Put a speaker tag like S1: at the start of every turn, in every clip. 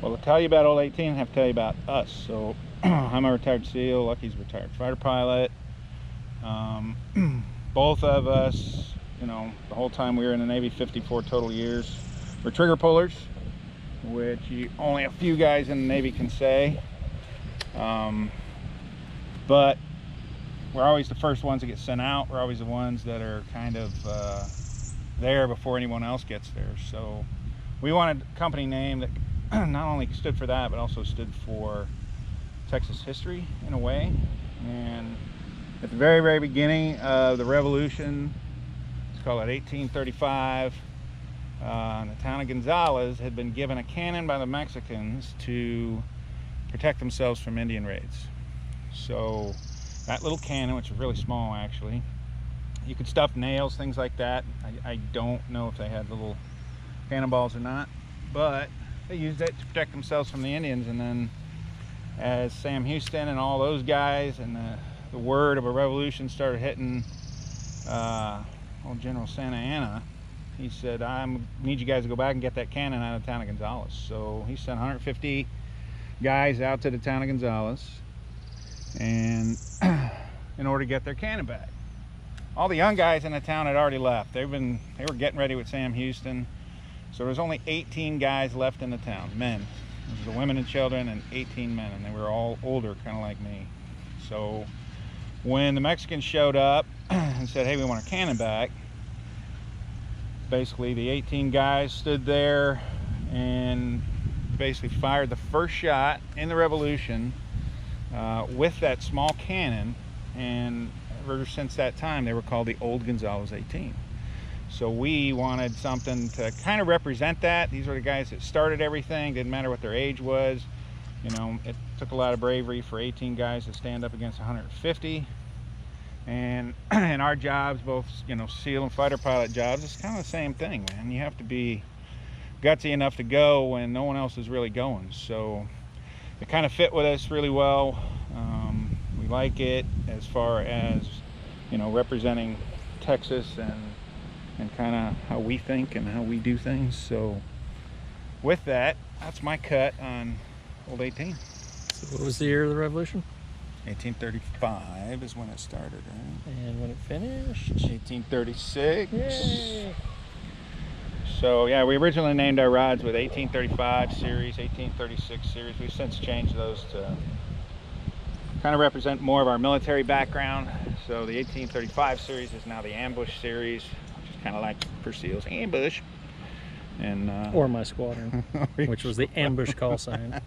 S1: Well, to tell you about Old 18, I have to tell you about us. So I'm a retired SEAL, Lucky's a retired fighter pilot. Both of us, you know, the whole time we were in the Navy, 54 total years, we're trigger pullers, which only a few guys in the Navy can say. But we're always the first ones to get sent out. We're always the ones that are kind of there before anyone else gets there. So we wanted a company name that not only stood for that, but also stood for Texas history in a way. And at the very, very beginning of the Revolution, let's call it 1835, the town of Gonzales had been given a cannon by the Mexicans to protect themselves from Indian raids. So that little cannon, which was really small actually, you could stuff nails, things like that. I don't know if they had little cannonballs or not, but they used it to protect themselves from the Indians. And then as Sam Houston and all those guys and the word of a revolution started hitting old General Santa Anna, he said, I need you guys to go back and get that cannon out of the town of Gonzales. So he sent 150 guys out to the town of Gonzales and in order to get their cannon back. All the young guys in the town had already left. They were getting ready with Sam Houston. So there was only 18 guys left in the town, men. It was the women and children and 18 men, and they were all older, kind of like me. So when the Mexicans showed up and said, hey, we want our cannon back, basically the 18 guys stood there and basically fired the first shot in the Revolution with that small cannon, and ever since that time they were called the Old Gonzales 18. So we wanted something to kind of represent that. These were the guys that started everything. Didn't matter what their age was. You know, it took a lot of bravery for 18 guys to stand up against 150. And in our jobs, both, you know, SEAL and fighter pilot jobs, it's kind of the same thing, man. You have to be gutsy enough to go when no one else is really going. So it kind of fit with us really well. We like it as far as, you know, representing Texas and kind of how we think and how we do things. So with that, that's my cut on Old 18.
S2: So what was the year of the Revolution?
S1: 1835 is when it started, right?
S2: And when it finished?
S1: 1836.
S2: Yay!
S1: So yeah, we originally named our rods with 1835 series, 1836 series. We've since changed those to kind of represent more of our military background. So the 1835 series is now the ambush series, which is kind of like for SEALs, ambush. And
S2: or my squadron, which was the ambush call sign.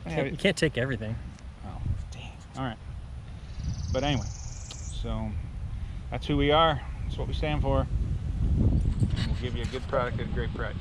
S2: You can't take everything.
S1: Oh, dang. All right. But anyway, so that's who we are. That's what we stand for. We'll give you a good product at a great price.